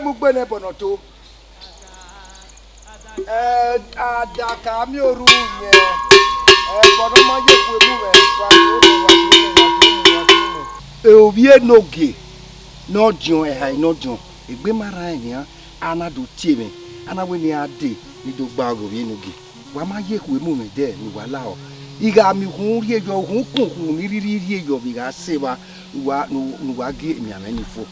Mugbe ne bonoto. Adaka mi oru nye. Bono manje kwe muwe. Obie noge. No jon hai no jon. Egbe mara enia ana do tieme. Ana we ni ade ni do gba go bi noge. Wa ma ye kwe muwe de ni wala o. Iga mi hun ri ejo hun kun ni ri ejo bi ga se wa wa ge mi ameni fo.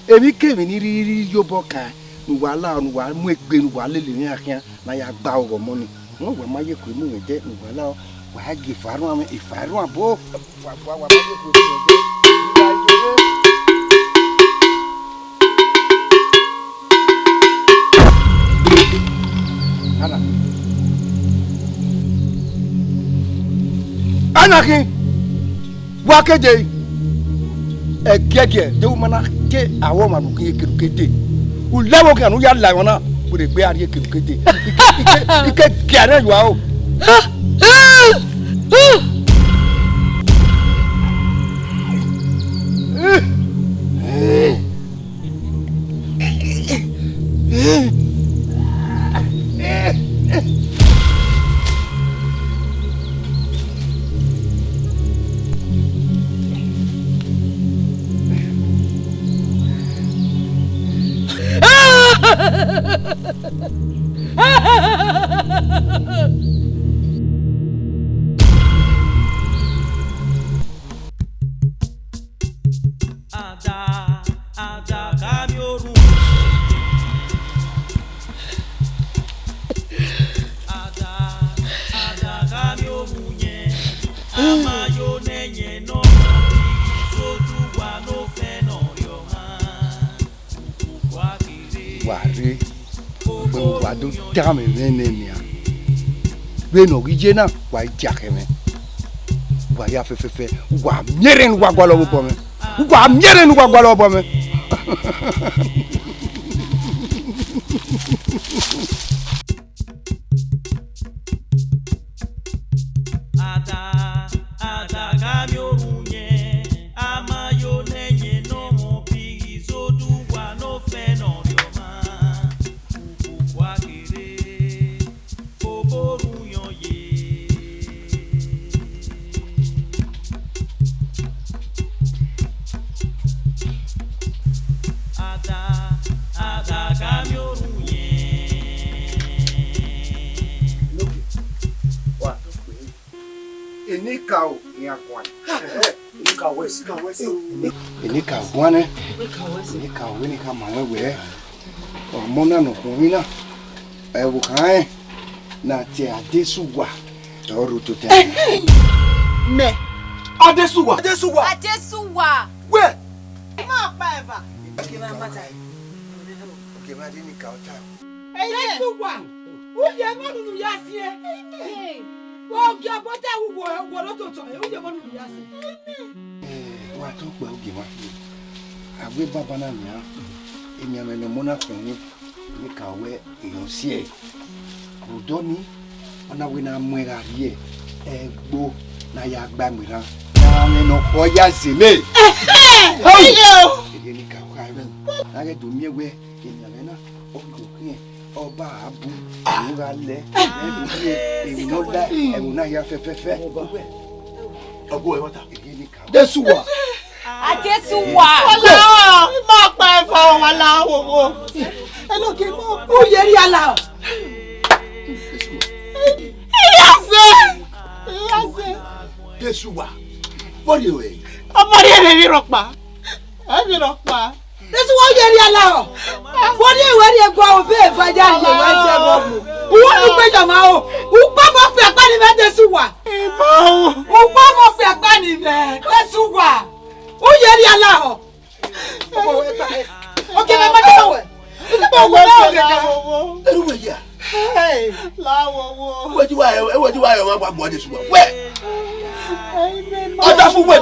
Emi kemi ni ri yobo kan nu wa la nu wa mu egbe nu wa lele ni akan na ya gba ogo mo ni won wa ma ye ko mu we de nu wa la wa ge faru am ifaru abo wa ma ye ko mu de ni la jore ana ki wa keje egege de mana ke awo manu ke kirukete u lawo ke anu ya la wona bu de gbe ari kirukete ike gere yo o Dame nenenia. Beno gijena wa jakeme. Wa ya fefe wa mieren wa gwalo bome. Wa mieren wa gwalo bome. Enika wane enika weni kama wewe mona no kuwina ebukan na ti adesuwa oru to te me adesuwa we ma pa eva ke ma mata ke ma de nika ota adesuwa u je mo nu yasie wo gya bota wo lo to u je mo nu yasie wa to gba oge wa agbe baba na mi a emi amene mo na kun ni kawe eyan si e odo ni ona we na mu era ri e egbo na ya gba mi ran na me no ko ya zeme hello e ni ka wa na ge do mi ewe emi amena o go kin oba abu ura le e mi no da e mo na ya fefefe obo e wata Desuwa. Adesuwa. Wala, ma pa efa wala wo. Elo ke mo o yeri ala. Iyase. Desuwa. What you way? Omori ere mi ropa. E mi ropa. Desuwa yeri ala o. What you were you go be faja ye wa se mo. Wo Yamao, Upama Piapani Vesuwa. Upama Piapani Vesuwa. Oh, Yeriala. Okay, my mother. Hey, what do I want this one? Where? That's where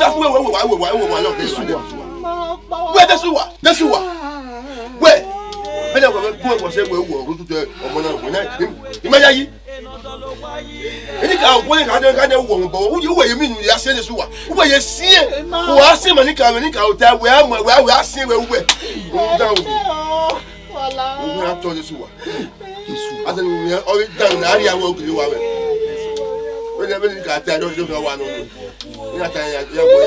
that's where. Where? Better was say we go to the Imagine. Any kind of woman, but you were you mean you are saying this one? Where you see it? Who are seeing many hotel where we are seeing where we down. We have told this one. I think we are all down the area where you are. When you got that, don't know one. You are tired. You are going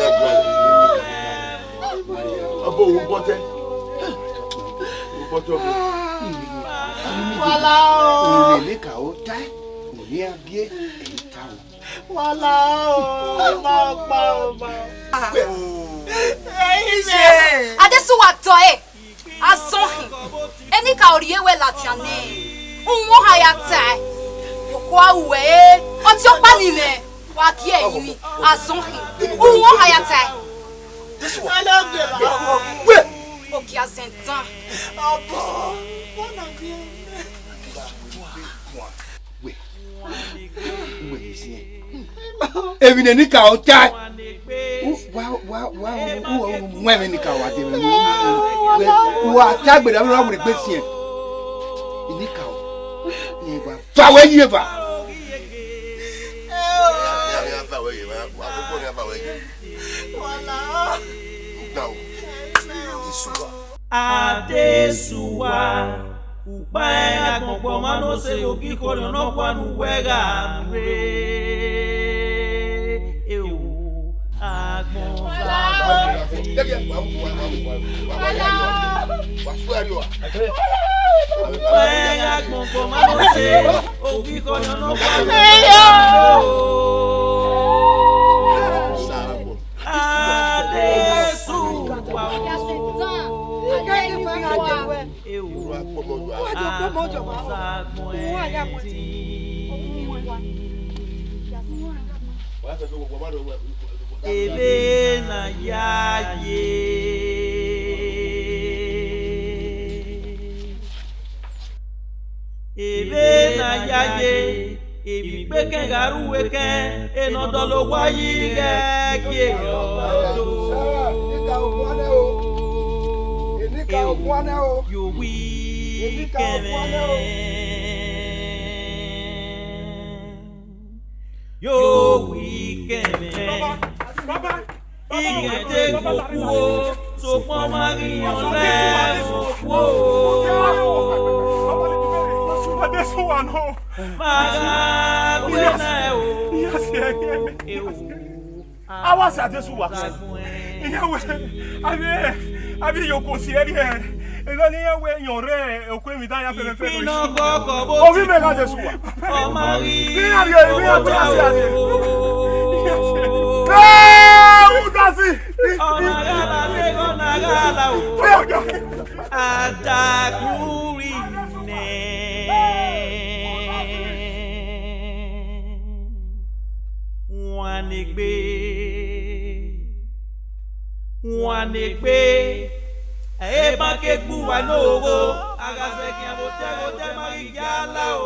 Adesuwa toye azohi eni ka oriyewe latiane unwo hayata kwa uwe oti opalime wa ki eyin azohi unwo hayata okay azentan Even any cow tie. Wow, women in cow. Who are tagged with a wrong with this year. In the cow. Power ever. Adesuwa Upaya kwa mano se yogi kono no kwa nuwega mre eu agmonza Upaya kwa mano se yogi kono no kwa nuwega Adesuwa Ebe na yaye Ebi peke garu weke enodolo wayi ge You weekend Yo weekend Igete kokuo So kwa mari on This one, oh. I was at this one. I mean, you could see it here. And then when you're there, you couldn't be done after the film. Oh, we may not this one. Oh, Marie, we are who does it? Oh, Wanegbe e ba ke gbu wa lowo agase ki abote marigala o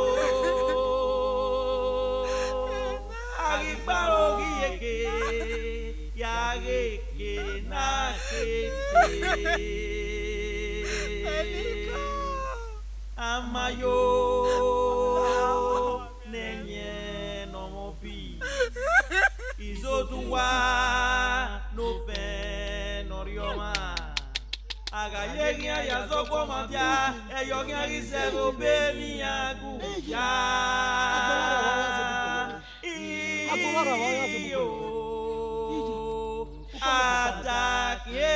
agba ogi yeke ya reke na kete amayo nenye no mo bi Izoduwa no fe norioma agayegia ya zogbo matia eyogia risero beni aguya iyo atakie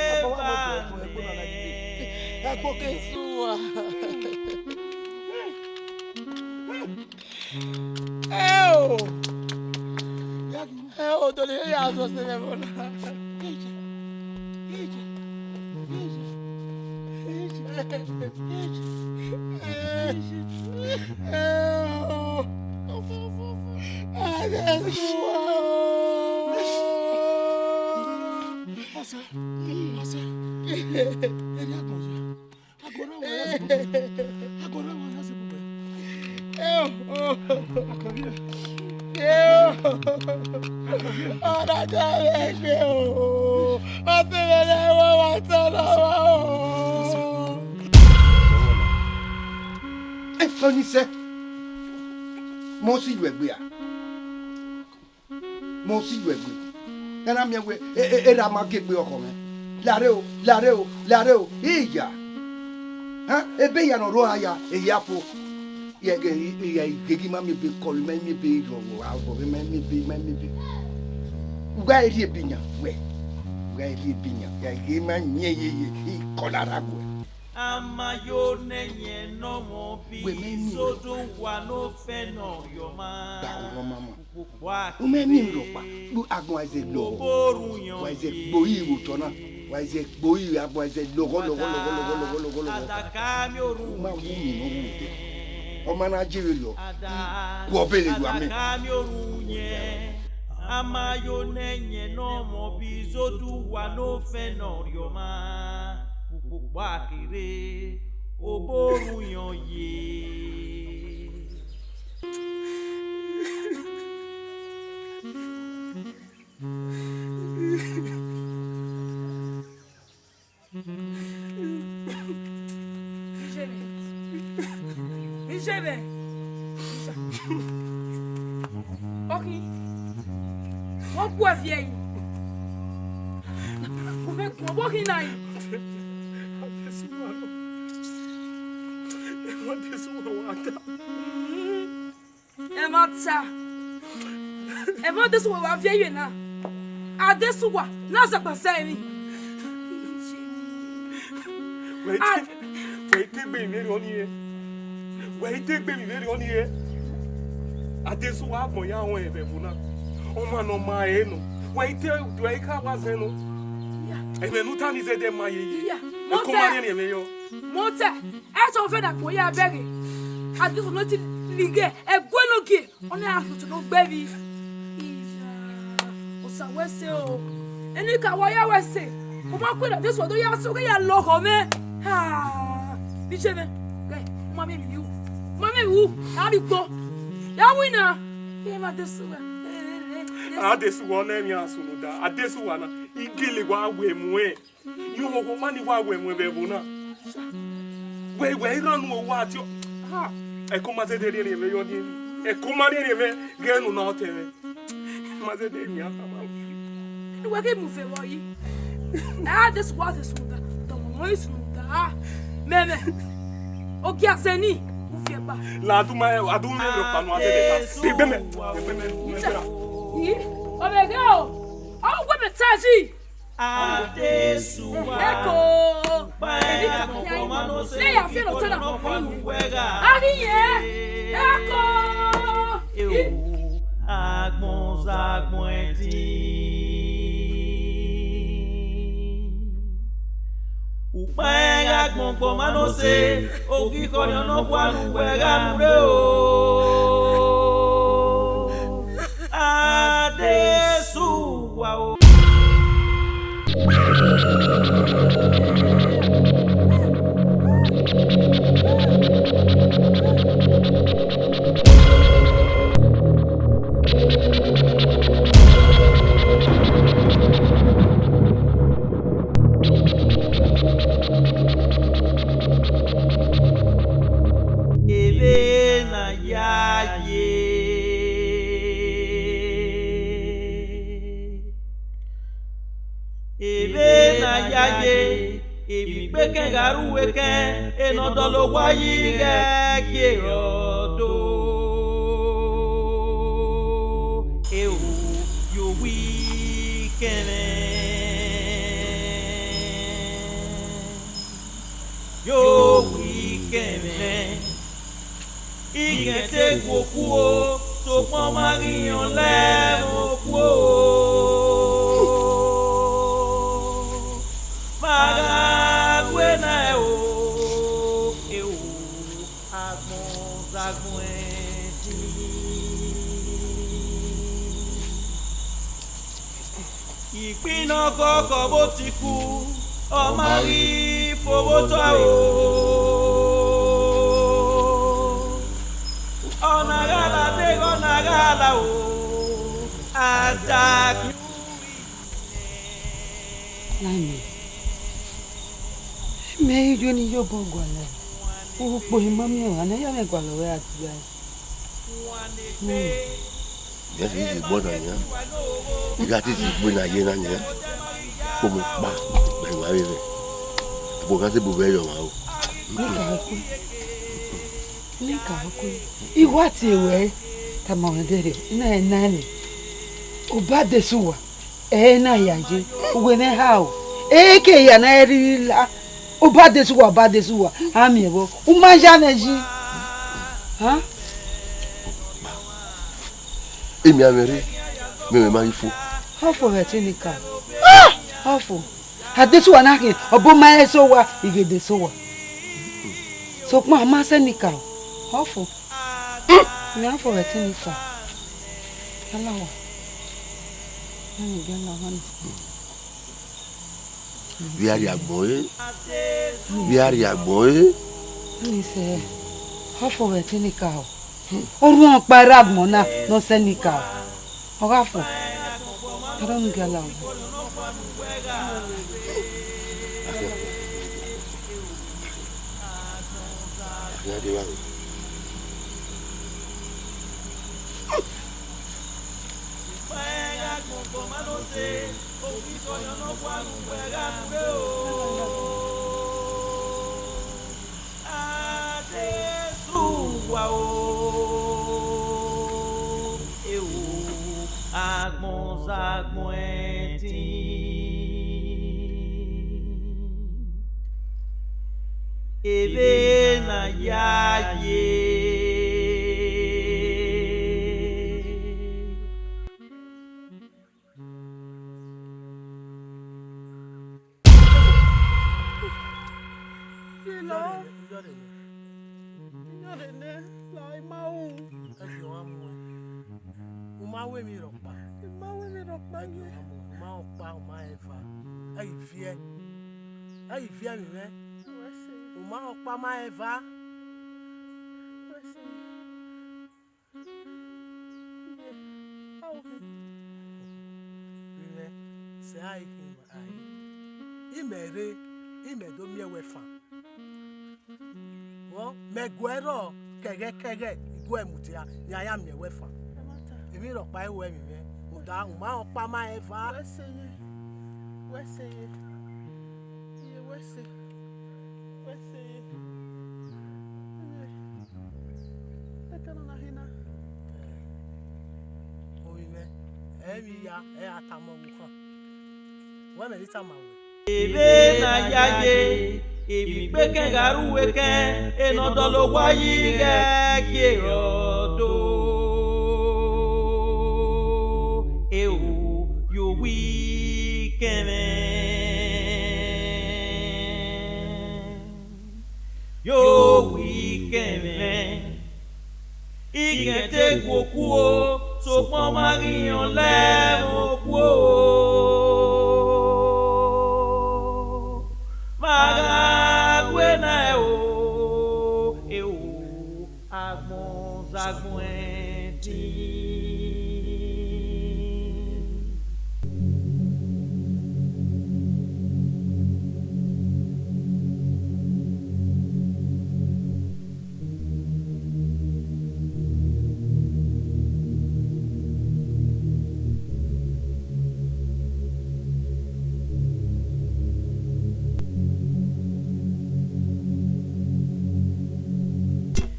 Dole ya zo se me bona. Lareo, iya. Ha, ebe ya no roa ya, eyafo. Ye gegi mami be call me be ro, abo me be. Uga eri ebinya, we. Uga eri ebinya, ya ge ma nye ye kolarago. Amayo nenye no mo bi Izoduwa no fe no yo ma. Ba mama. O me mi ro pa. Bu agun aze lo. Wa ze gboyi utona. Wa ze gboyi abo aze logo. Adaka mi orun. Ma wu mi no wu. O ma na jire lo. Ku obele lu ami. Adaka mi orun yen. Amayo nenye no mo bi Izoduwa no fe no yo ma. Wakire oboru yoye Michele Ok On boit vieille On fait quoi boire qui n'aille Emma wa vieille na. Adesuwa na za pasa mi. Wait, take me very on here. Wait, take me very on here. Adesuwa mo ya won ebe funa. O ma no ma e no. Wait, do I ka wa zeno? Ebe nu tani ze de ma ye. Mo ko ma ni eme yo. Monte, e so fe da ko ya bere. Adesu no ti lige e gwenoge. Oni afu to no gbebi. Wese o eni ka wa ya wese o ma ko da this one do ya so ya lo ho me ha bi che me ge ma me mi wu na bi gbo ya wina e ma desuwa adesuwa na mi asunu da adesuwa na igele wa wemu e yo ho ma ni wa wemu be bu na we ranu o wa ti ha e ko ma se de re me yo ni e ko ma re me ge nu na o te ma se de mi ata ma What game move for you? Ah, this was is the noise. Ah, meme. Okay, Seni. La do my ado me ro pa no ase de ta. Be Oh my God. Oh, what me taji. Adesuwa. Eko. Ne ya fe no tena. Ari ye. Eko. Agbon eti. Upaenga gbogbo manose ogiko ni ono kwanu wega mure o Adesuwa o Ibipeke garuweke enodolo wayige kierodo ewu yo wikene igete gokuo so pon marion le mokuo ìpinnu kọ́kọ́ bó ti kú ọmọ rí fowó tó o. ọ̀nà gàlà dé ọ̀nà gàlà o àdàkì. Láìmí me hiyo ni yo bongo ala upo imami wa na ya me kwa lo we ati ya yes is gbọ́dọ̀ yan iga ti gbe na ye na yan ko mo pa be wa re bo kan se bo be yo wa o ni ka ko iwa ti we ta mo ndere na nani o ba de suwa na yaje we me ha o ke ya na erila o ba de suwa ami ebo o ma ja na ji ha emi amere me ma ifo hafo hetinika hafo adesuwa na ke obo ma eso wa igede so wa so pa ma senika hafo ni hafo hetinika alawa ni gana han bí ari àgbọ̀n ní ṣe ọ̀fọ̀ rẹ̀ tí ní ká o orun ọ̀pá ẹ̀ràgbọ̀n náà lọ sẹ́ ní ká o ọ̀rá fọ̀ ẹ̀rọ ń gẹ̀lá o. Ebe na yaye Uma Okpamen Eva. Say I him I. Imere, imedo mi wefa. Wo meguero kege igwe mutia nya ya mi wefa. Emi ro pa ewe mi me. Uda Uma Okpamen Eva. Wese. Ebe na yaye ebi pe ken garu weken enodolo wayi ge rodo ewu yo wikeme igete kokuo so pon marion le mo kuo magagwena e o agbon zagwenti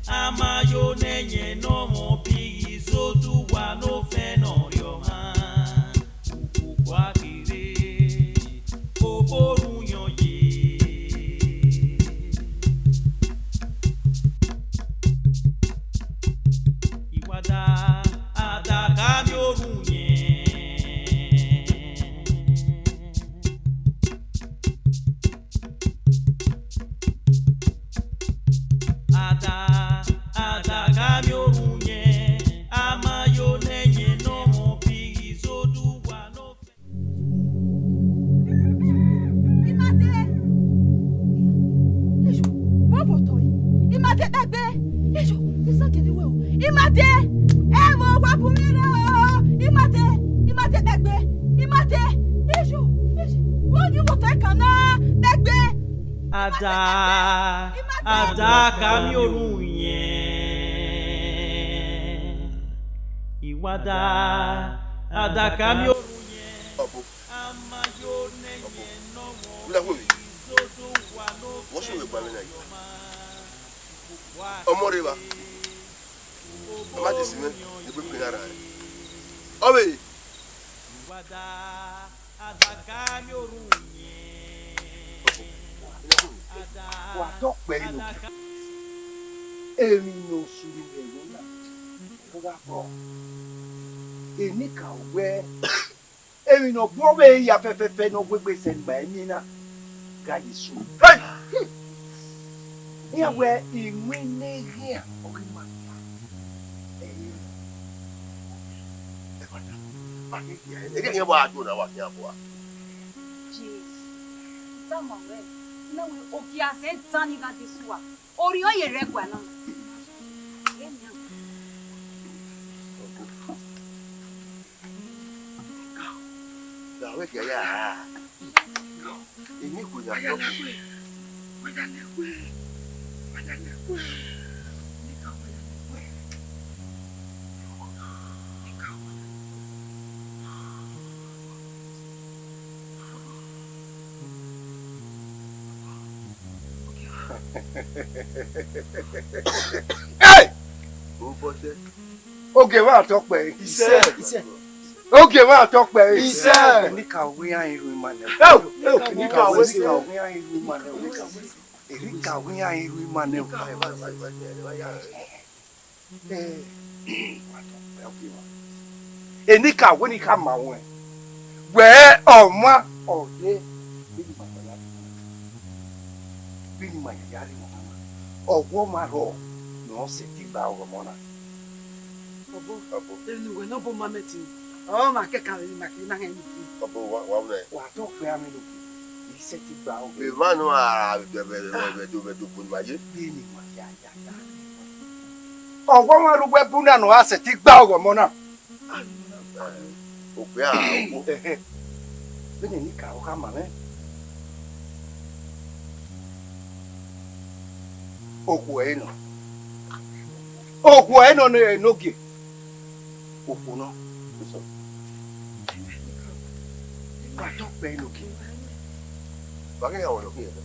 amayo nenye no mo bi Izoduwa no fe no yo ma kwa kire oborun yoye iwada adaka mi orun yen ada kami orun yẹn Ada kami orun yẹn. Ìwádà ada kami orun yẹn. Amayo nẹyẹn nọmọ Izoduwa no fẹ́. Ọmọ rẹ wa. Ọmọ ti sinmi ní pé pinna rẹ. Ọbẹ. Ìwádà ada kami orun yẹn. Wà tó pẹ́ inú. Èmi ní oṣù rẹ̀ lónà. Mo bá bọ̀. Èmi kà wẹ́. Èmi ní ọgbọ́n bẹ́ẹ̀ yà fẹ́fẹ́fẹ́ ní gbégbé sẹ́nìgbà ẹ̀mí náà. Gáyé sùn. Ìyàwó ìwé lẹ́yìn ọ̀gbìn máa ń yà. Ẹ̀yin lọ. Ẹ padà. Èdè yẹn bọ̀ àjò náà wà ní àbọ̀ wa. Nawe okia se tani ga disua. Ori oye regwa na. Da we ke ya. Èmi kò ya yo. Hey! Obote. Oge wa tọpẹ. Iṣẹ́. Oge wa tọpẹ. Iṣẹ́. Ní kàwé àìrò ìmọ̀lẹ̀. Ní kàwé sí kàwé àìrò ìmọ̀lẹ̀. Èrí kàwé àìrò ìmọ̀lẹ̀. Èní kàwé ní ká mà wọ́n ẹ̀. Wẹ́ẹ́ ọ̀ma ọ̀dẹ́ bí ni mà yàrá rí wọn. Ọ̀wọ́ máa rọ̀ ní wọ́n sì ti gba ọ̀rọ̀ mọ́ra. Ẹnu ìwé náà bó máa mẹ́tì. Ọ̀ máa kẹ́kọ̀ọ́ rẹ̀ máa kí náà ẹni kú. Ọ̀bọ̀ wà wúlẹ̀. Wà á tó pé àmì lòkè. Iṣẹ́ ti gba ọ̀rọ̀. Ìmánu ara bẹ̀rẹ̀ dùkú ní wáyé. Bí ni mà yàrá. Ọ̀wọ́ máa rúgbẹ́ búnà ní wọ́n sì ti gba ọ̀rọ̀ mọ́ra. Òpè àwọ̀. Bí ni ní kàwọ́ ká mà mẹ́. Okwu eno. Okwu eno n'oge. Okwu no. Wà tó pẹ́ lókè. Bákẹ́ yà wọ̀ lókè yẹn.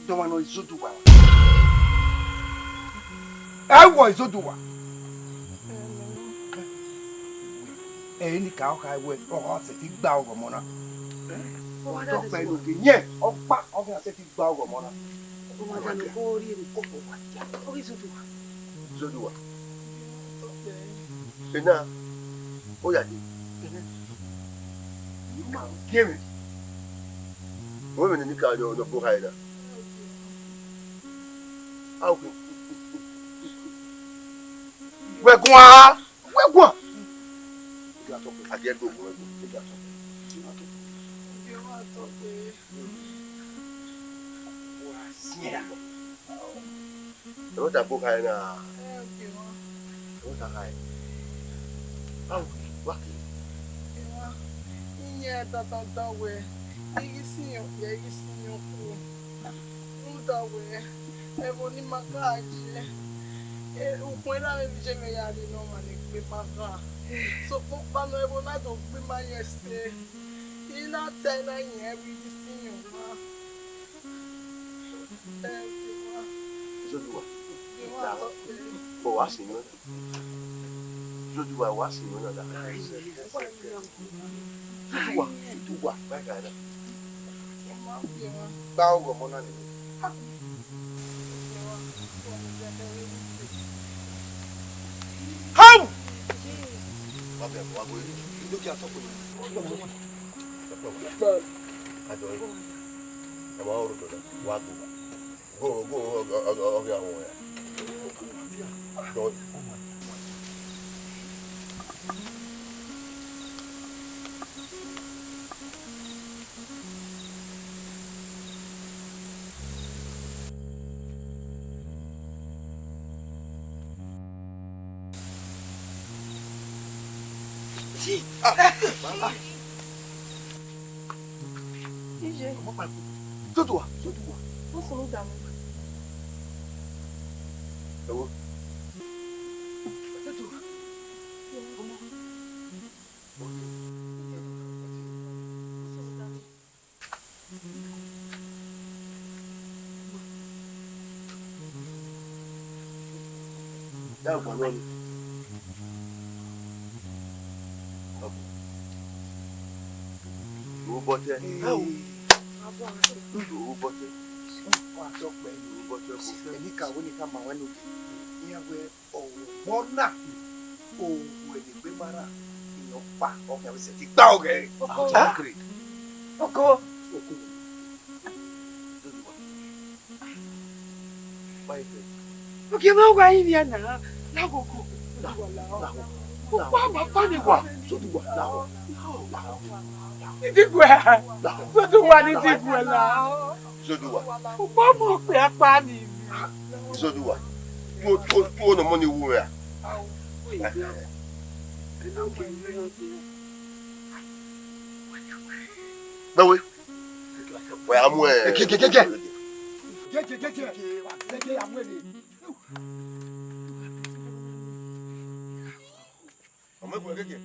Dọ́wọ́ náà Izoduwa. Ẹ wọ Izoduwa. Ẹ̀yin ní káwọ́ ká ẹwẹ́ ọ̀hún ṣe ti gbá ọ̀rọ̀ mọ́ná. Wà tó pẹ́ lókè. Yẹn ọgbà ọ̀hún ṣe ti gbá ọ̀rọ̀ mọ́ná. Izoduwa. Iná ó yà dé. Gírí. Wọ́n mi ní ká yọ ọ̀nà bó káyìí náà. Áwùkù. Wẹ̀gùn á. Wẹ̀gùn á. Adìẹ tó kù wẹ̀gùn. Ẹ̀wọ́n tà bó káyìí náà. Ẹ̀wọ́n tà káyìí. Áwùkù wákì. Inye dandan we igi siyan ye igi siyan ku nda we ebo ni makaji ukun ela me bi je me ya ri no ma ni pe maka so po pa no ebo na do pe ma yese ina te na yen wi igi siyan ma Izoduwa. Bọ̀ wá sí yín. Izoduwa wá sí yín náà. Izoduwa báyìí dáadáa. Gbá ọ̀rọ̀ mọ́ná nìyẹn. Ham! Wá bẹ̀ wá gbé. Lókè àtọ́kùnrin. Àjọ yìí. Ẹ máa ń rò dọ̀dọ̀ wá gbó. Go ọ̀gẹ̀ àwọn ẹ̀. Ije. Izoduwa. Wọ́n sọ ló dààmú. Ewo. Ya gba lọ́ni. Owó bọ́tẹ́. Owó bọ́tẹ́. Àtọ́pẹ́ ẹni kàwé ní ká máa wá ní òkè. Ìyàwó ọ̀wọ̀ mọ́nà òwò ẹ̀dẹ̀gbẹ́ mara ìyàn pa ọkẹ́ ọ̀sẹ̀ ti gbá ọ̀gẹ́ rẹ̀. Ọkọ. Oke máa wá yín ní àná lákòókò. Ọ̀pọ̀ àmàpá ni wà. Ìdìbò ẹ̀ Izoduwa ní ìdìbò ẹ̀ là. Izoduwa. Ọ̀pọ̀ àmọ̀ pé apá ni mi. Izoduwa. Tó ọ̀nà mọ́ ni wú rẹ̀. Báwo? Wẹ̀ á mú ẹ̀. Gẹ́gẹ́ àmú ẹ̀ ni. Ọmọ ẹ̀kọ́ gẹ́gẹ́.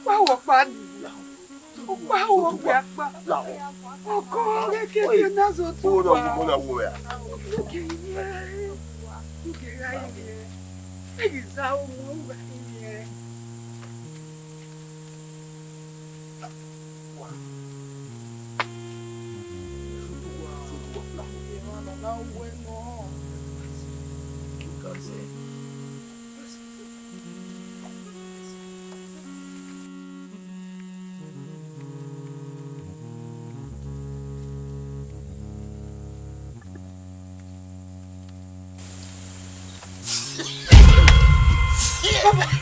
Báwo pa ni? Báwo pé apá? Ọkọ kékeré náà sọ tó wà. Ó náà wú rẹ̀. Lókè yẹn. Lókè ráyè yẹn. Èyí sá ọmọ ọgbà yẹn.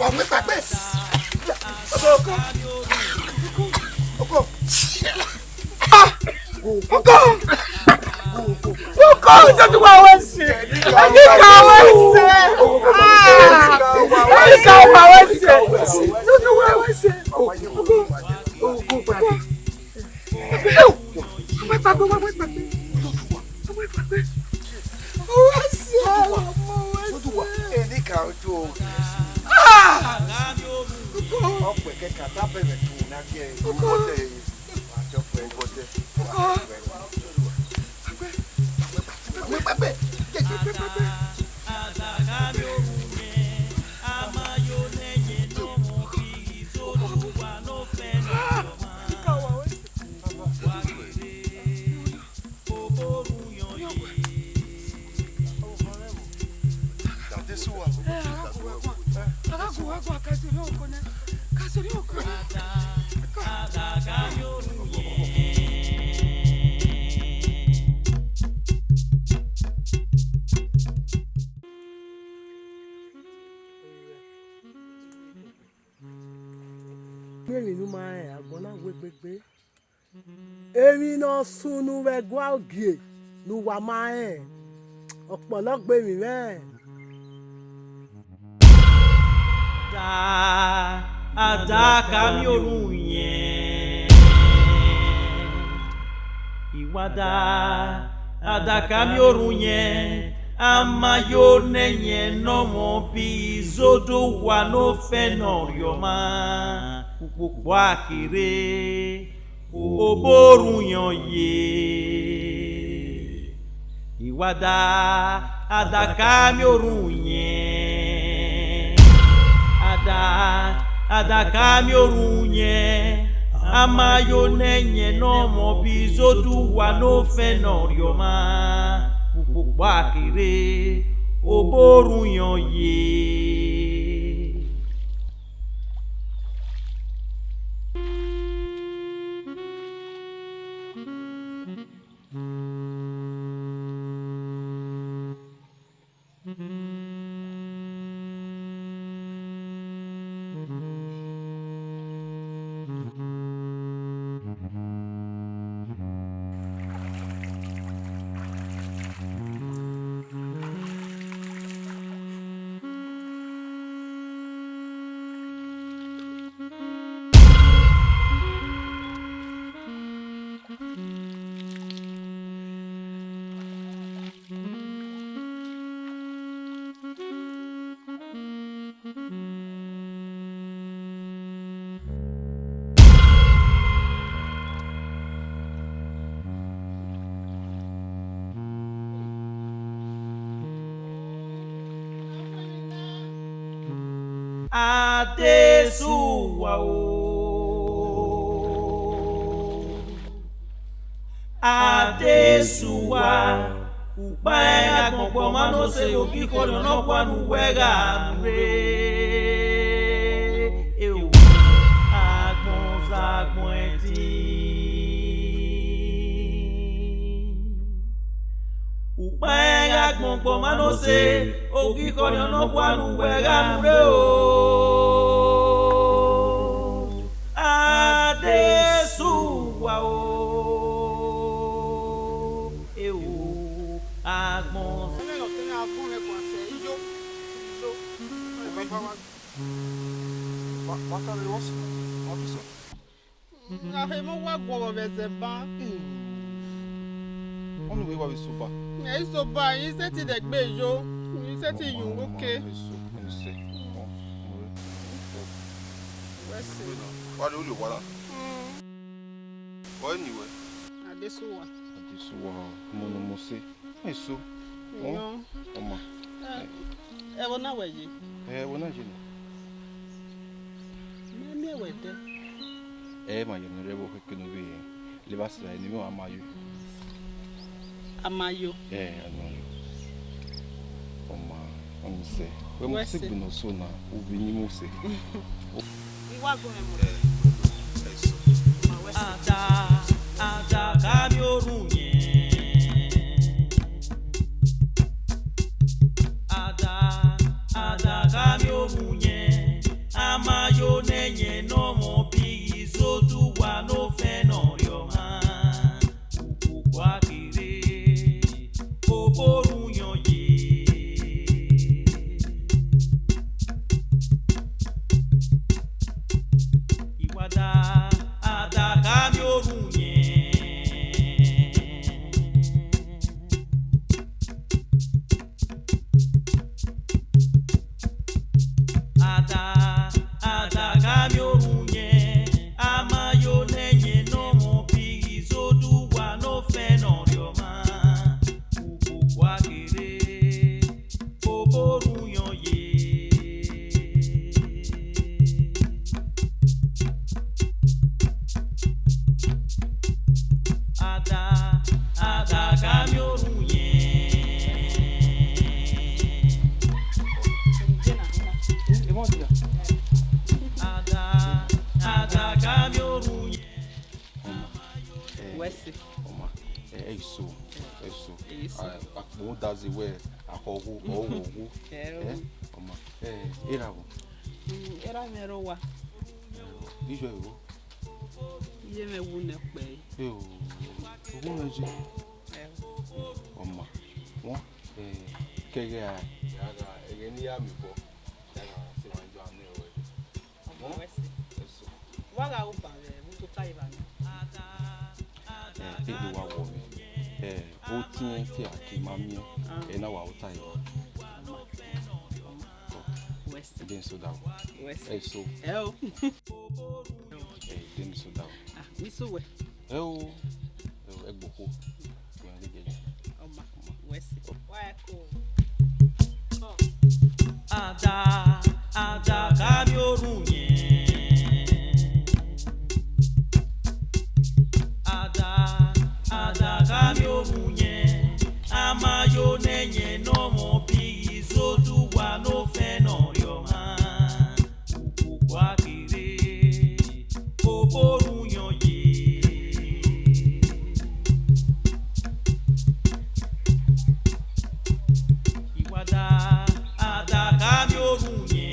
Ọmọ ìpàgbé. Ọkọ Izoduwa wá sí. Ẹni ká wá sí. Ẹni ká wá sí. Izoduwa wá sí. Ọmọ ìpàgbé. Wá sí. Izoduwa ẹni kàwé tó o. Ọ̀pẹ̀ kẹ̀kẹ́ tábẹ̀rẹ̀ tó o náà kí ẹ ìwọ́tẹ̀ àjọpọ̀ ìwọ́tẹ̀. Èmi náà sunu ẹgbẹ́ ògì ní wà máa ẹ̀ ọ̀pọ̀lọpọ̀ èmi rẹ̀. Àdàkà mi òrùn yẹn. Ìwádà àdàkà mi òrùn yẹn. Amayo nẹ̀yẹn nọ́mọ bí Izoduwa ló fẹ́ nà yọ̀má. Púpọ̀ àkèrè. Oborun yan ye ìwádà àdàkà mi òrùn yẹn àdàkà mi òrùn yẹn amayo nẹ̀yẹn náà mọ̀ bí Izoduwa ló fẹ́ nà yọ̀má púpọ̀ àkèrè oborun yan ye. Adesuwa o. Adesuwa. Ukpae agbogbo mano se yogi kono no kwanu wega nure. Ewo agbon eti. Ukpae agbogbo mano se yogi kono no kwanu wega nure o. Adesuwa o. Ahemo wa gwo bezeba. Onu we wa we soba. E soba, yin se ti Degbueyi yo. Yin se ti yun oke. Wa do le wala. Wa ni we. Adesuwa. Mo no mo se. Eso. Yo. Oma. E wona weje. Wona je ni. Me wede. Ma ye no rebo kekeno be. Le ba sra ni mo amayo. Amayo. Amayo. Oma, on se. We mo se bi no so na obi ni mo se. Iwa go me mo. Eso. Ada kami orunye. Ada kami orunye. Amayo nenye no mo bi Izoduwa no fe no rioma. Ukukwa kire oborunyo ye. Iwada ada kami orunye. Ada kami orunye. Amayo nenye no mo bi Izoduwa no fe no rioma. Ukukwa kire oborunyo ye. Ada kami orunye. Ada kami orunye. Wesi. Oma. Eso. Akpo dazi we akogu owo. Oma. Erawo. Era mero wa. Ijo ewo. Ye me wu ne pe. Owo meji. Oma. Won kege a yaga egeni ya mi bo. Yaga se wanjo ame we. Oma wesi. Eso. Waga u ba le mu to kai ba ni. Edo wa wo mi. O tin ti aki mami na wa o tai. West. Den so down. West. So. Den so down. Mi so we. Egboko. Yan le je. Oma. West. Why ko? Ada kami orunye. Ada kami orunye. Amayo nenye no mo bi Izoduwa no fe no rioma. Ukukwa kire oborunyo ye. Iwada ada kami orunye.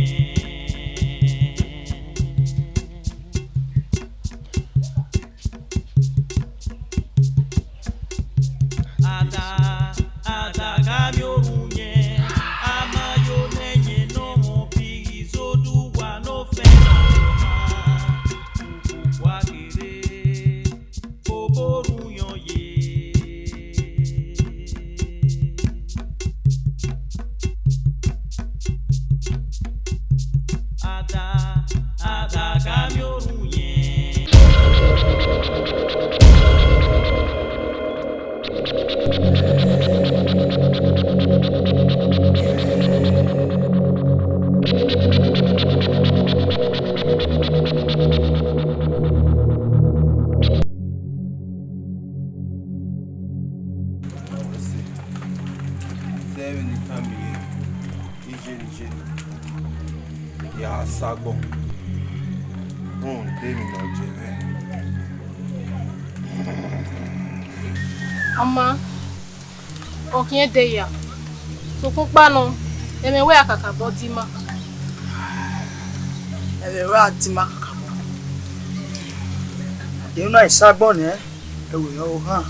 Ada kami orunye. Amayo nenye no mo bi Izoduwa no fe no rioma. Ukukwa kire oborunyo ye. Ada kami orunye. Ya sagbo. Demi no jeme. Ama. Okin de ya. So kun pa no. Eme we akaka bodima. Eme we atima kaka. De no isagbo ne. Ewo yo ha.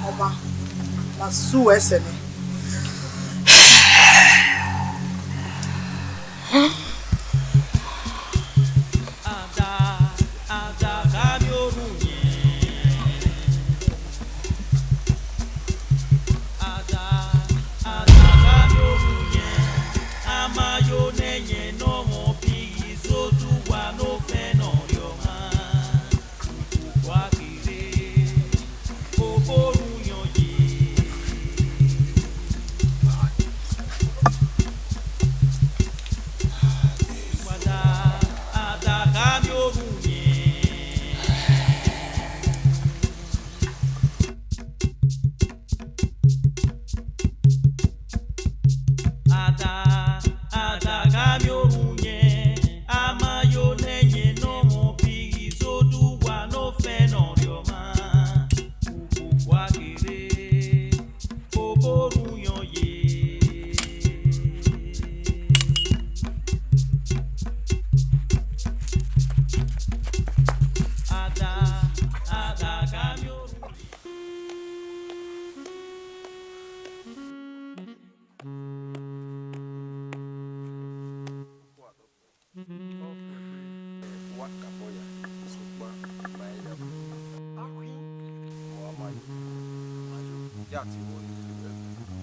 Oma. Na su ese ni.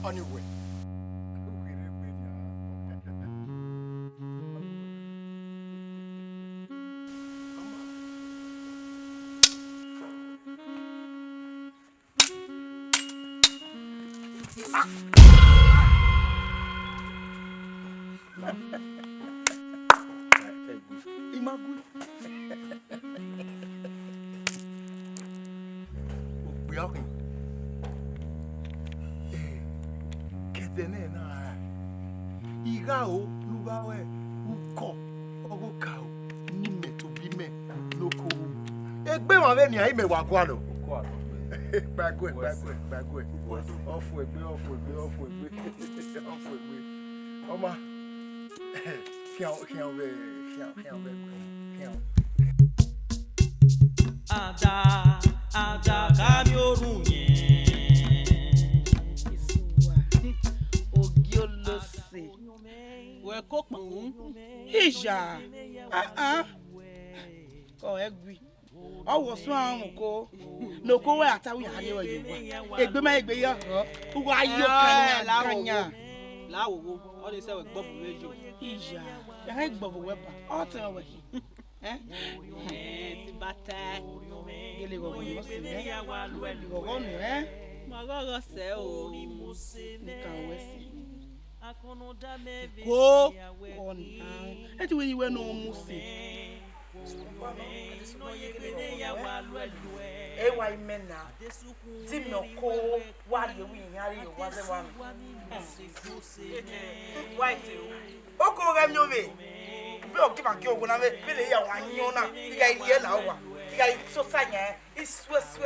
Anyway. Me wakwano. Bagwe. Off with me. Oma. Ada kamyorunye. Ogiolose. We kokpon. Ija. Ko egwi. Owo so an ko no ko we atawi hare wa yuwa egbe ma egbe yo wo ayo kanya lawo o le se we gbo fun mejo iya ya ha gbo we pa o tan we ti bata ele go go mo se me go go nu ma go se o kan we si ko on e ti we no mu si Ewa imena Dino ko wali wi nyari yo waze wa White Oko ga myobe Be o ki ba ki ogun na be le ya wa nyon na iga ile la wa iga so sanya iswes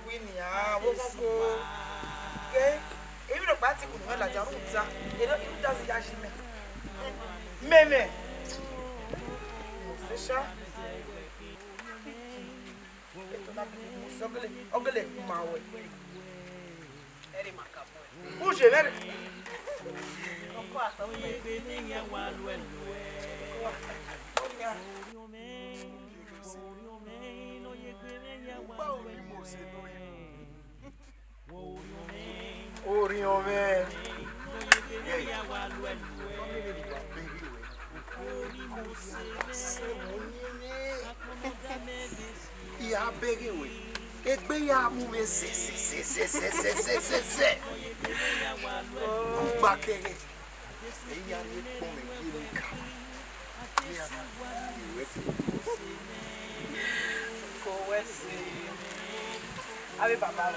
Gwinia wo ko Even the party could not like a room, sir. It doesn't actually Meme. Fisher. Ugly, my way. Who's your very? Oriome. Ya begewe. Egbe ya mu me se. Bakere. Eya ni pon me kiri ka. Ni ana. Ko we Abi baba.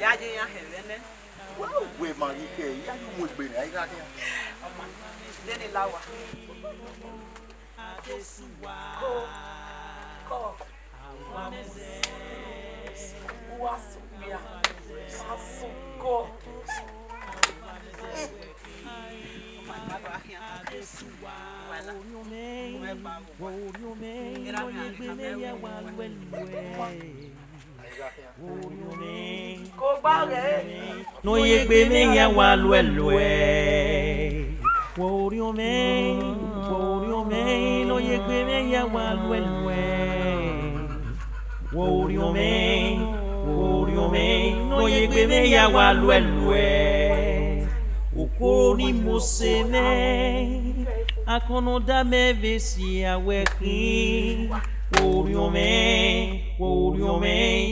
Ya je ya helene. We marike, ya you must be I got here. Deni lawa. Ko. Wasumia. Masuko. No ye be me ya walwelwe. Worio me, no ye be me ya walwelwe. Worio me, no ye be me ya walwelwe. Ukoni mosene, akonoda me vesi aweki. Worio me,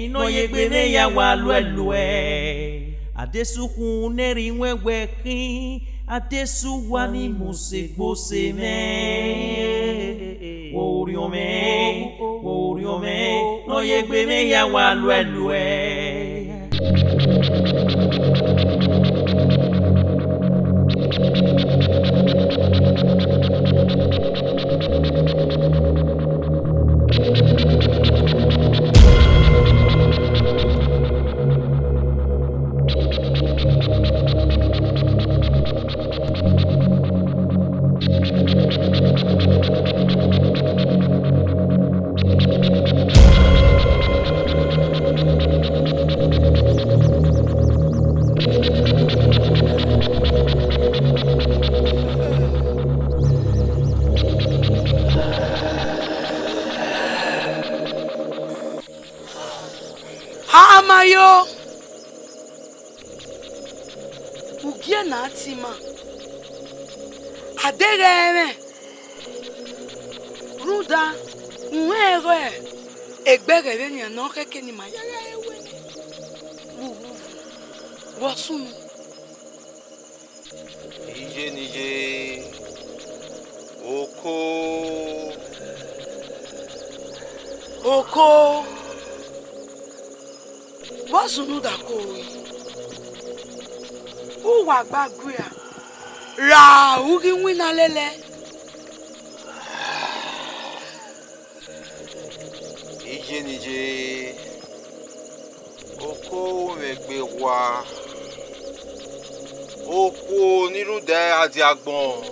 no ye be me ya walwelwe. Adesu neri weki, adesu wani musegbo seme. Worio me, no ye be me ya walwelwe. Amayo Ugie na atima Adereme Ruda Nwere Egbere benya no keke ni mayara ewe Wasunu Nije Oko Wasunu dako Uwa gbagbe a Ra ugi wina lele Nije Oko megbe wa Oko nirude ati agbon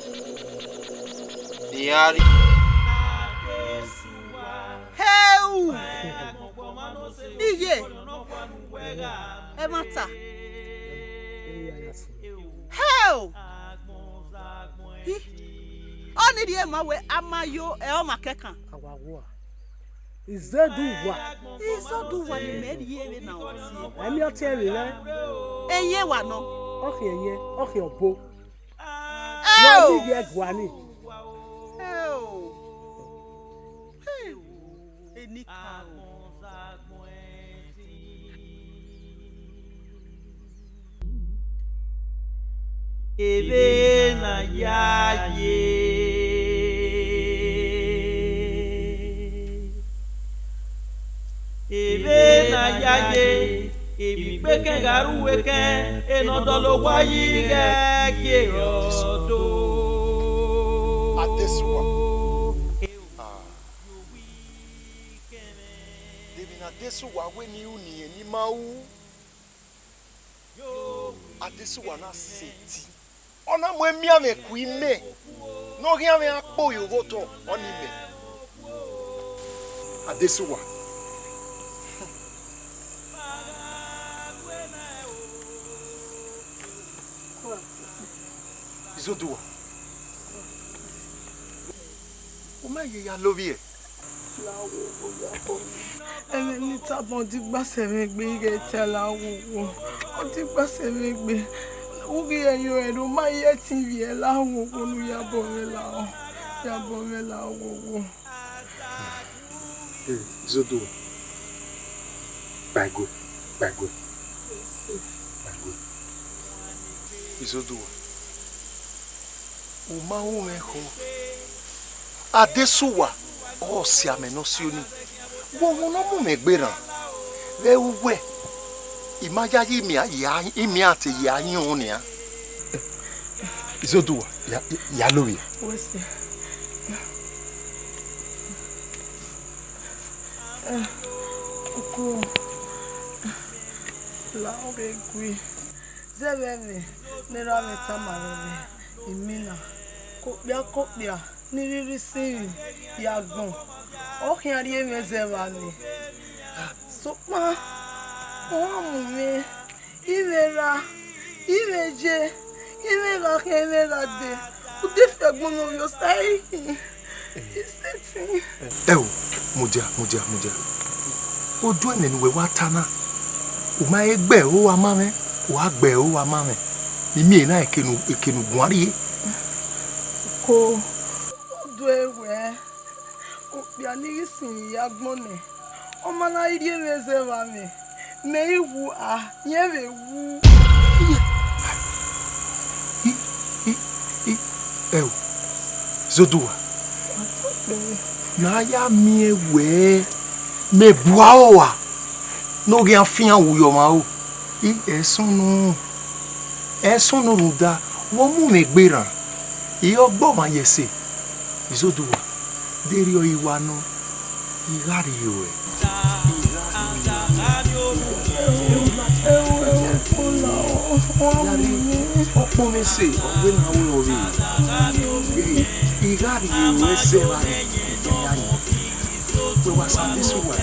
Ni ari Heu! Iye! Emata! Heu! Oni di emawe amayo e o makekan. Izoduwa. Izoduwa ni meri ere na oti. Emi oti ere re. Eye wa no. Oke eye, oke obo. Yo di ye gwani. Enika. Ebe na yaye ebi peke garu weke enodolo wayi ge odo Adesuwa Debi na Adesuwa we ni uni eni mau Adesuwa na seti Ona mwe miame kuime no giame akpo yo voto onime Adesuwa Izoduwa Umaye ya lovie Eme ni tabon di gbase mi gbe ire tela wo. O di gbase mi gbe. Ugi eyo ero ma ye TV e la wo nu yabo me la wo. Izoduwa. Bago. Izoduwa. Uma ume ho Adesuwa o si ameno si oni. Wo no mo megbera. We we. Imaya yi mi ya imi ate ya yin oni a. Izoduwa ya lowi. What's it? Laure gui. Zebeme nera metamare. Imina. Kopia. Niriri siri. Yagbon. Okiari emezevani. Sokma. Oamume. Ivera. Iveje. Ivera kemera de. Udefe agbono yo sai. Iseti. Ewo, mudia. Ojo enenu we watana. Uma egbe o amame, o agbe o amame. Mimi na ekenu guari. Ko do ewe. Ko bia ni isin ya gbone. O ma na iri emezeva me. Me iwu a, yewe wu. Ewo. Izoduwa. Na ya mi ewe. Me buawa. No ge afian wuyo ma o. Esunu ruda. Wo mu me gbera. Ogbo ma yese. Izoduwa. Deri o iwa no. Igari yo e. Opo me se, we na wo ori. Igari yo e se ba. We was on this way.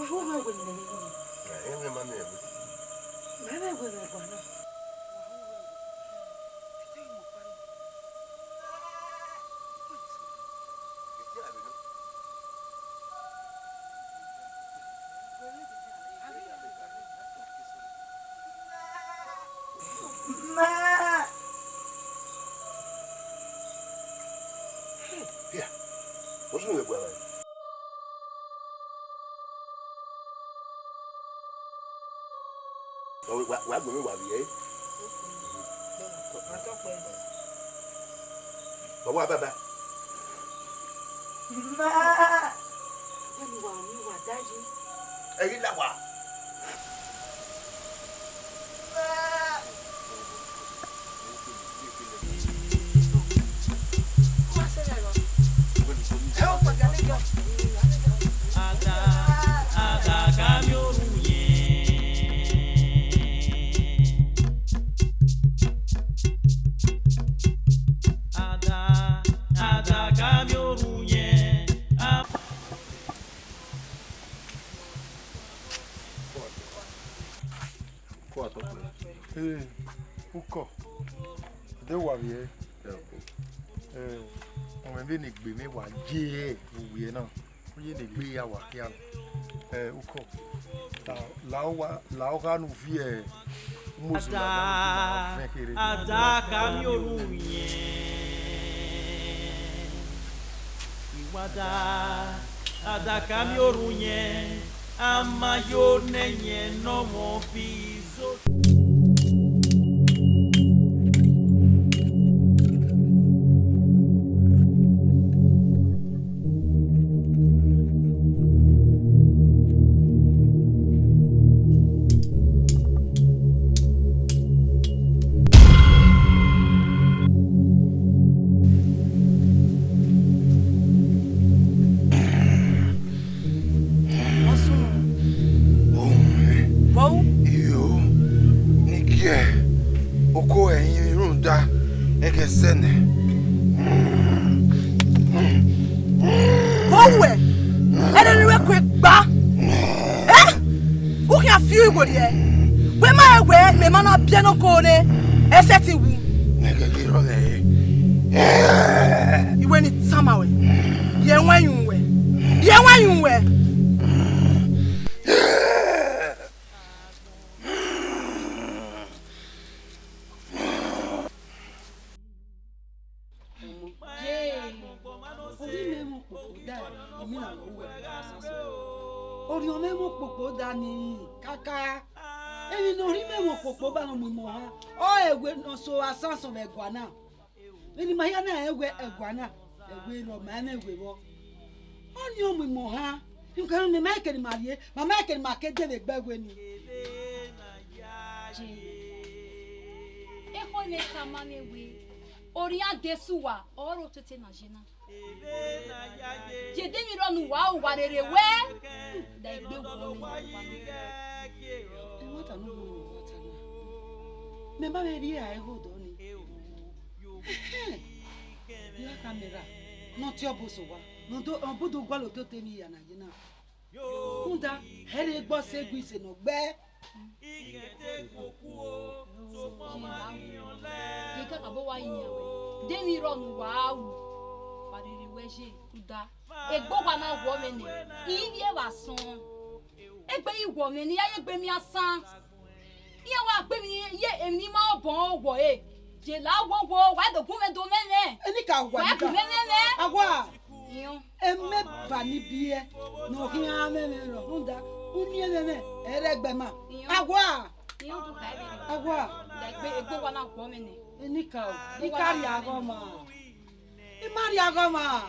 What's wrong with you? Why go me wabi Baba baba. Wani wa mi wa daji. Eyi la wa. Uko. De wa vie. On me ni gbe mi wa je owie na. Oye ni gbe ya wa kia. Uko. La o ga nu vie Ada kami orun yẹn. Iwada ada kami orun yẹn. Amayo nenye no mo bizo. Egwana. Many Mayana Egwana, Egwe or Man Egwe. On your Mimoha, you can make it, Marie, my make and market David Begwin. Ehone Kamane we, Orian Desua, or Rototenajina. Je demi run wow, what it were? They do what I know. Remember, I hold on. Your camera, not your bosowa, no do on Budu Gualo to me and Agina. Unda, Harry Boss said we say no bear. You can avoid Demi run wow, but it was Uda. A Bobana woman, India son. A baby woman, I bring me a son. You are bringing ye and me more bon boy. Je la wo why the woman do mene. Enika wa. Agwa. Emme bani bie. No hiya mene ro. Hunda. Unye mene. Eregbema. Agwa. Agwa. Like egbo wana wo mene. Enika. Ikari agoma. Imari agoma.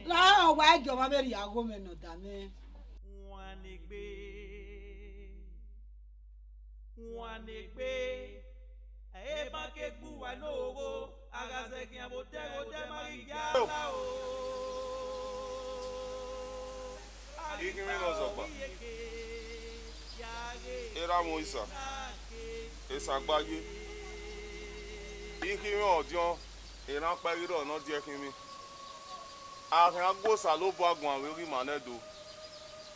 La wa egbo ma beri agoma no dame. Wanegbe. Eba ke gbuwa n'owo agaze ki abotero de marigia o. Ikimi n'ọzọkpa. Era mo isa. Esagbaye. Ikimi ọdiọn eran pẹriro na die kimi. Akin agbosa ló bọ agun àwọn eri manedo.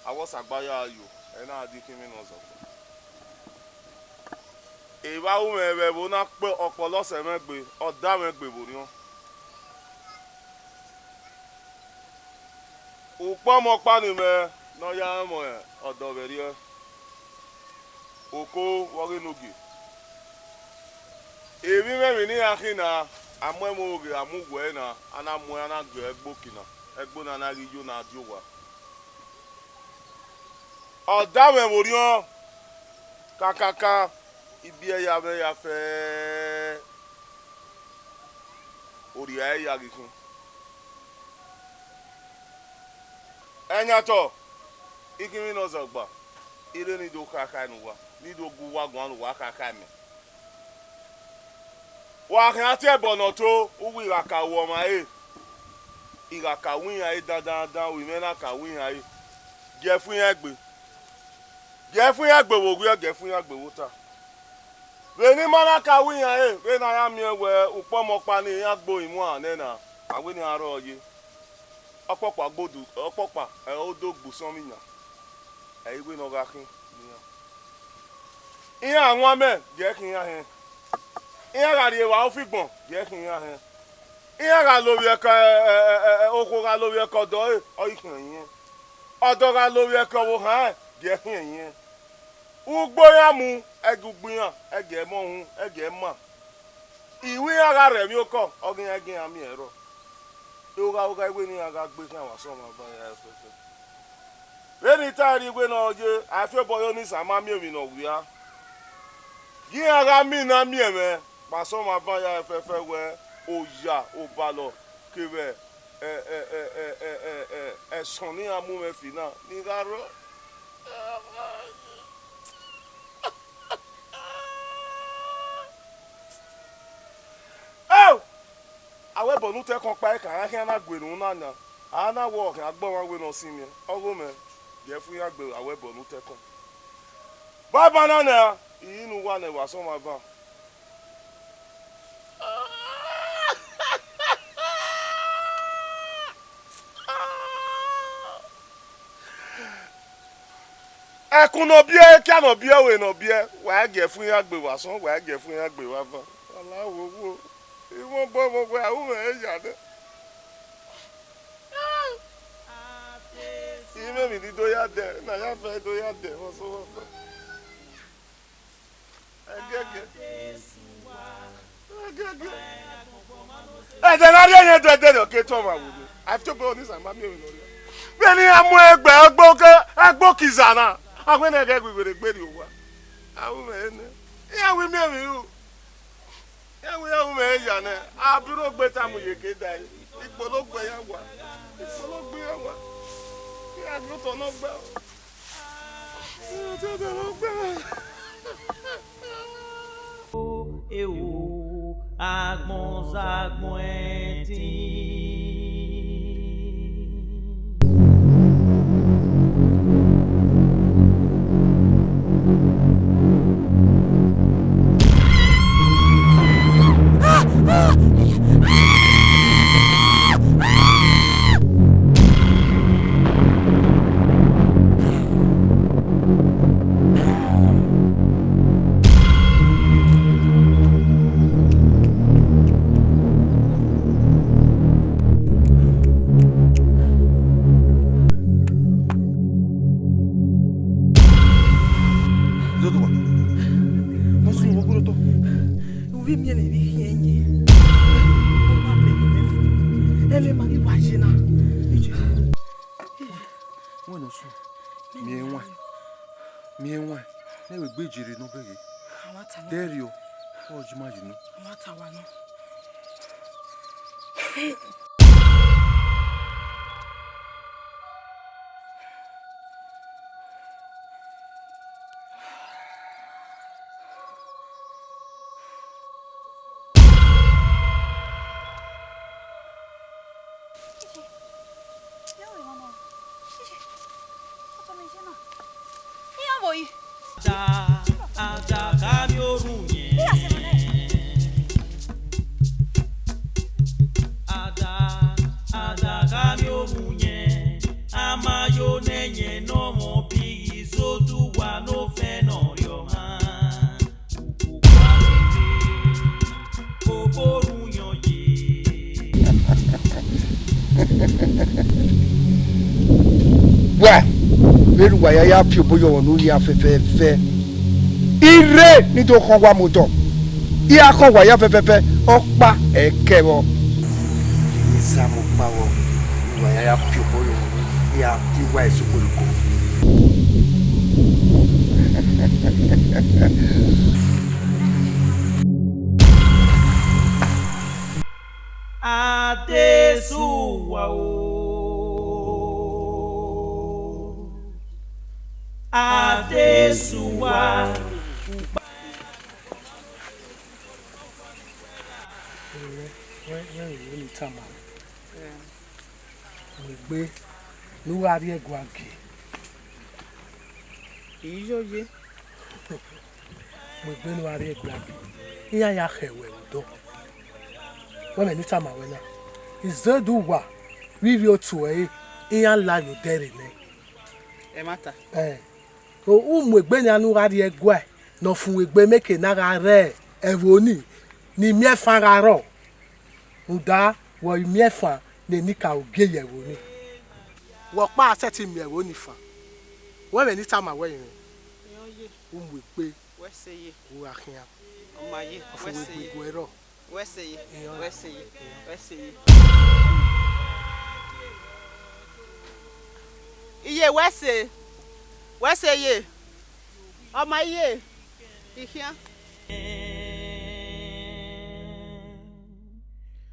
Awo sagbaya ayo ena adi kimi n'ọzọkpa. Ìwà ohun ẹ̀rẹ̀ wo ná pé ọ̀pọ̀lọsẹ̀ mẹ́gbẹ̀ ọ̀dá mẹ́gbẹ̀ wò ni wọ́n. Òpó ọmọ pani mẹ́ n'ọ̀yà ẹ̀mọ̀ ẹ̀ ọ̀dọ̀ rẹ̀ rí ẹ́. Òkó wọ́rí nùgì. Èmi mẹ́rin ní akínà amúẹ́mọ̀ ògè amúgbọ̀ ẹ̀ nà anamú ẹ̀ anagbẹ̀ ẹgbó kìnà ẹgbó nà anarí yó nà adó wà. Ọ̀dá mẹ́ wò ni wọ́n kàkàkà. Ibi ẹ̀yà mẹ́yà fẹ́ orí ẹ̀yà gígùn. Ẹ̀yàtọ̀ ikimi n'ọzọgba ilé nídò kàkà n'ụwa nídò gu wagùn n'ụwa kàkà mi. Wà kí á tẹ̀ bọ̀ nà tó wú ìràkà wọ̀ mà ẹ̀ ìràkà wíyàn ẹ̀ dandan wì mẹ́nà kà wíyàn ẹ̀ gẹ̀ fún yẹn gbé wò rí ẹ̀ gẹ̀ fún yẹn gbé wò ta. Beni mana ka wiyan bena ya mi ewe upomopa ni ya gbo imu anena awe ni aro oye opopa gbodu opopa odogbu somiyan iwe no ga kin iya awon ame je kin ya hen iya ga ri wa o figbon je kin ya hen iya ga lori eka oko ga lori eka do o ikin yin odo ga lori eka wo han je kin yin Ugboyamu egugbiyan ege mohun ege ma. Iwi aga re mi oko ogin egin ami ero. Oga iwe ni aga gbe kan wa so ma ba ya fefe. Reni tari iwe na oje afi boyo ni sama mi emi no wia. Gi aga mi na mi eme pa so ma ba ya fefe we oya obalo kebe soni amu me fina ni garo. Oh! Awe bonu te kon pa e kan akin na gberu na na. Ana wo kan agbo wan we no sin mi. Ogo me je fun ya gbe awe bonu te kon. Baba na na inu wa na wa so ma ba. Ekun no bie kia no bie we no bie wa je fun ya gbe wa so wa je fun ya gbe wa fa. Alawo wo iwon bo mo gbe awu me ya de. Ime mi di do ya de na ya fe do ya de wo so wo. Agege. E de na ri yen de ke to ma wo. I've to go on this and mami we no ri. Beni amu egbe agbo kizana. Agbe na ge gbe gberi owa. Awu me ene. Ya we mi o. Ya we me ya ne. Abiro gbe ta mu ye ke dai. Ipologbo ya wa. Ipologbo ya wa. Ya gbo to no gbe. Ya to no gbe. Ewo agbon enti. Jiri no bege. Derio. Oh, imagine. Amata wa no. Waya ya fi boyo no ya fefefe ire ni to kan wa moto iya kan wa ya fefefe opa ekebo isamu pawo waya ya fi boyo ya ti wa isukuluko Adesuwa o Adesuwa when tama gbe nu ari egwage iyoye gbe nu ari egwage iya ya hewe do when tama wena Izoduwa riri otu iya la yo dere ne e mata o umu egbe ni anu ari egwa no fun egbe meke na re evoni ni miefa raro nda wo miefa ne nika oge yewo ni wo pa aseti miewo ni fa we me ni tama we yin umwe Weseye. uakhia Omaye. Weseye. Guero. Weseye. Weseye. Weseye. Iye wese. Weseye. Omaye. Ihia.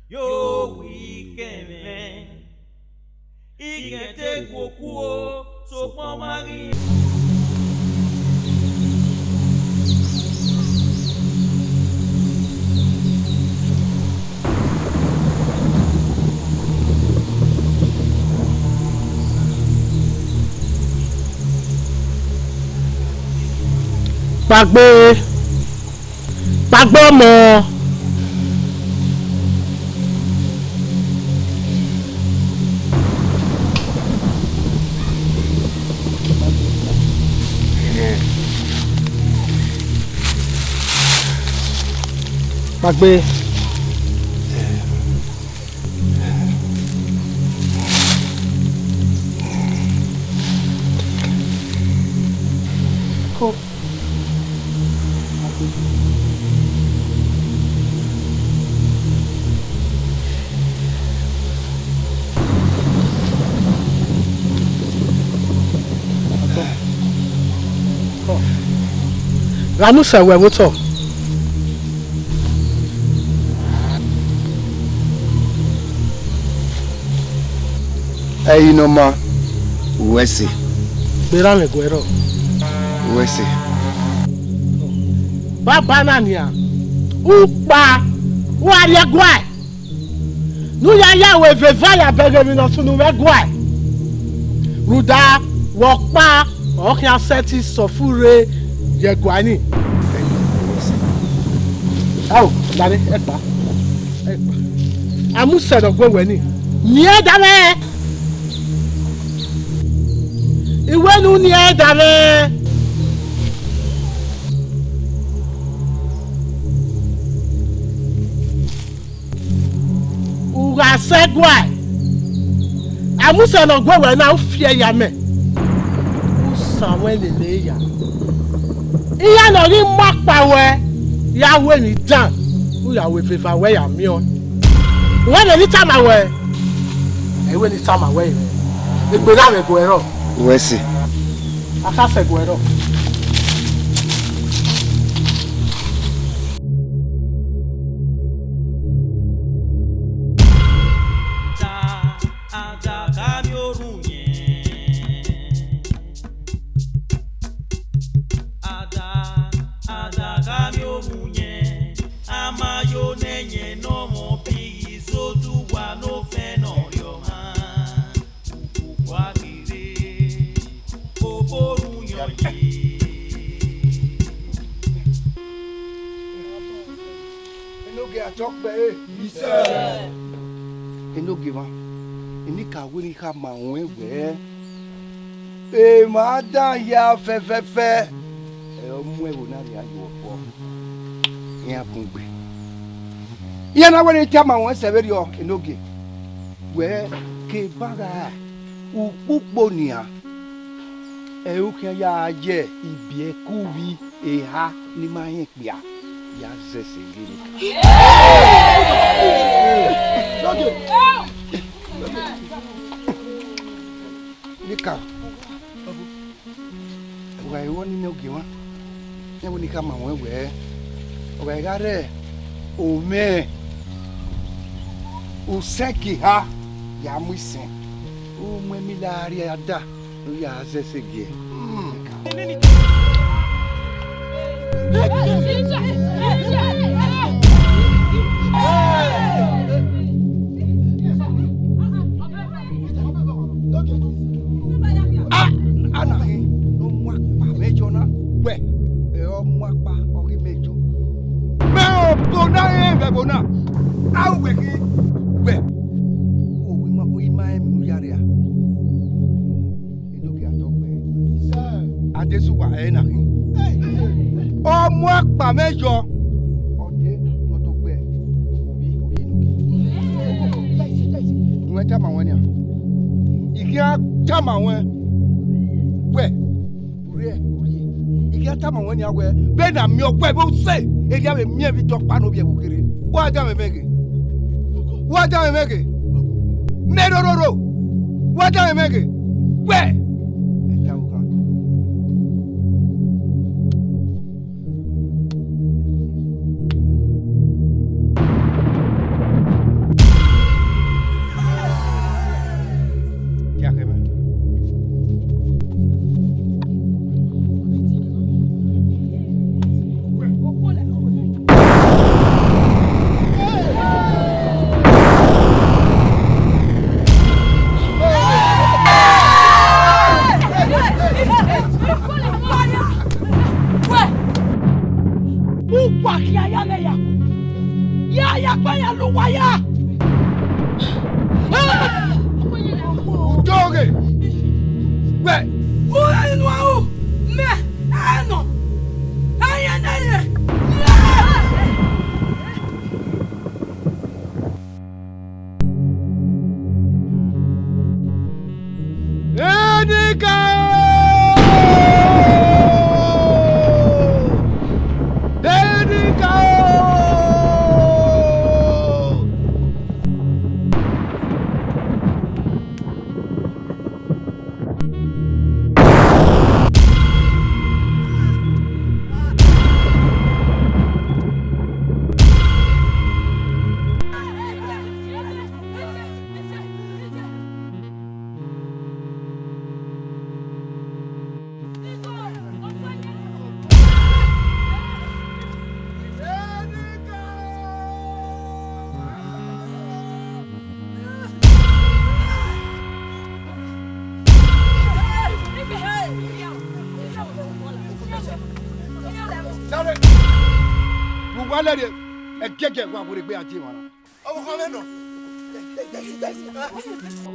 Yo weekend. Igete kokuo so pomari. Pagbe ọmọ. Pagbe. Cool. Ramusa we moto. Hey, no ma. Wesi. Berame Guero. Wesi. Baba nania. Upa. Wa ya gwa. Nu ya we veva ya bege mi no sunu we gwa. Ruda wokpa okian seti sofure ye gwani. Aw, dale, ekpa. Amu se do gwe ni. Ni e dale. Iwe nu ni e dale. Uga se gwa. Amu se no gwe na o fie ya me. Samuel lele ya. Iya no ri mapa we. Ya we ni dan. U ya we fefa we ya mi on. When any time away. E we ni time away. E gbe na me Guero. Wesi. Aka se Guero. Ma da ya fe. Omu e wona ri ayo po. Ya kungbe. Ya na we ti ama won severi o enoge. We ke baga upupo nia. E o ke ya je ibi e kuwi e ha ni ma yin pia. Ya zese giri. Nika. Oga iwo ni oge wa. E wo ni ka ma won we. Oga igare ome. Useki ha ya muisen. O mo mi la ari ada. O ya zese ge. Bona au weki we o wi ma o ima e mu yare a enoke atokpe Adesuwa e na kin o mu apa mejo ode no to pe obi enoke nwe ta ma won ya iki a ta ma won we ori yata ma wani agwe be na mi ogwe be say e dia be mi bi tok pa no bi e bukiri wa da me mege me ro wa da me mege we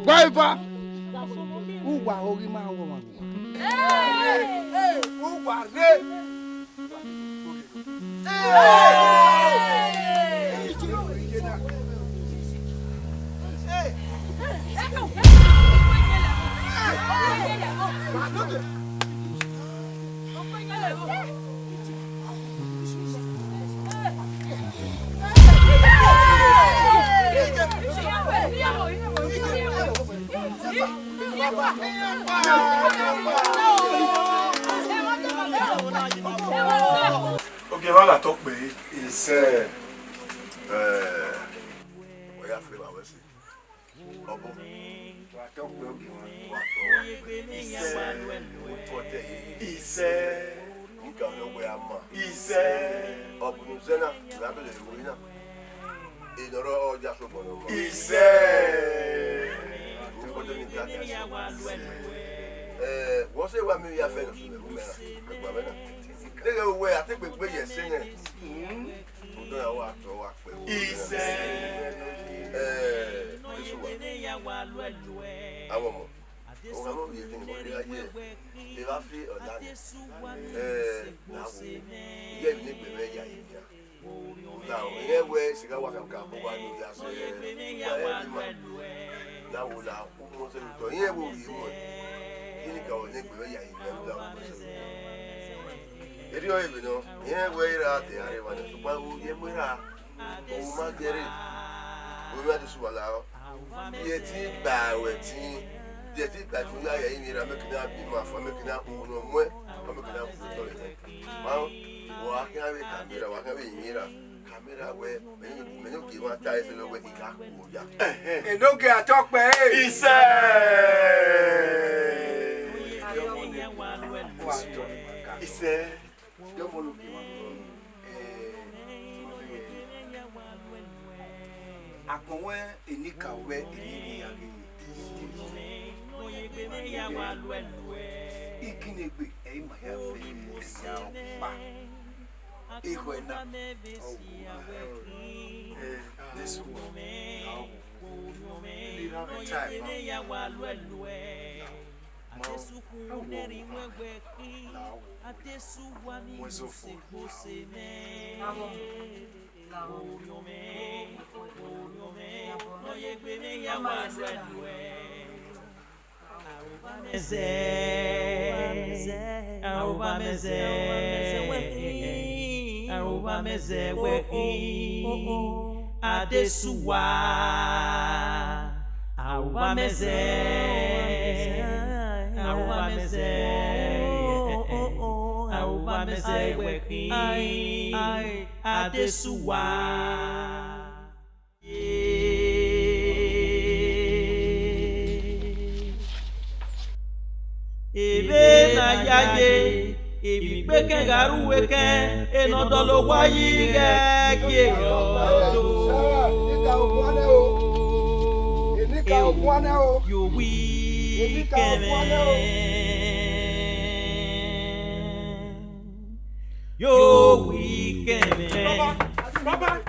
Guaiva! Uwa ori ma wo ma. Uwa re. Okay, voilà, talk me. It's oya fe ba we si. Obo. Wa talk me okay one. It's nka no we ama. It's obu no zena, na be le we na. Idoro oja so bono. It's wọ́n ṣe wá mi yà fẹ́ lọ sílẹ̀ fún mẹ́ra ẹgbà mẹ́ra nígbà wo ẹ̀ àti gbogbo yẹ̀ sí yẹn ọdún yà wà tọ́ wà pẹ̀lú ìṣẹ́ àwọn ọmọ òun àwọn òye tí nìkan lè ayé ẹ̀ bá fi ọ̀la ní láwo yẹ mi ní gbẹ̀mẹ̀ yà yìí bíà náà ìyẹn wẹ̀ sìgá wà kàkà bó wà ní ìyá sọ ẹ̀ ẹ̀ bí mà láwo là kó mọ́ sẹ́yìn tọ́ ìyẹn wò yìí mọ̀ yìí nìkan ò ní gbẹ̀mẹ̀ yà yìí bíà láwo mọ́ sẹ́yìn tọ́ èdè ọ̀yẹ́ mi náà ìyẹn wẹ̀ yìí rà tẹ̀ àrẹ wà ní ṣùgbọ́n wo yẹ mọ́ rà òun má gẹ̀rẹ́ òun má ti sùn wà láwọ́ iye tí gbà wẹ̀ tí iye tí gbà tó yá yẹ yìí nira mẹ́kìnnà bímọ àfọ mẹ́kìnnà òun náà mọ́ ẹ̀ ọ́ mẹ́kìnnà kúrò tọ́ lẹ̀ wọ́n á kí wọ́n bẹ kàmẹ́rà wọ́n á kí wọ́n bẹ yìnyínra kàmẹ́rà wẹ̀ mẹ́ni òkè wọn ta ẹsẹ̀ lọ́wọ́ ìka kò yá. Ìdókè àtọ́pẹ́ iṣẹ́. Iṣẹ́. Àpọ̀wẹ́ ènìkàwẹ́ ènìyàgé ìkínegbe ẹ̀yìn màá yà fẹ́ ẹ̀yà ọ̀pá ìkọ̀ ẹ̀nà this one Aruba Adesuwa Awameze weki Adesuwa Ebe na yaye Ebi peke garu weke Enodolo wayi gege You weekend, yo weekend, Baba,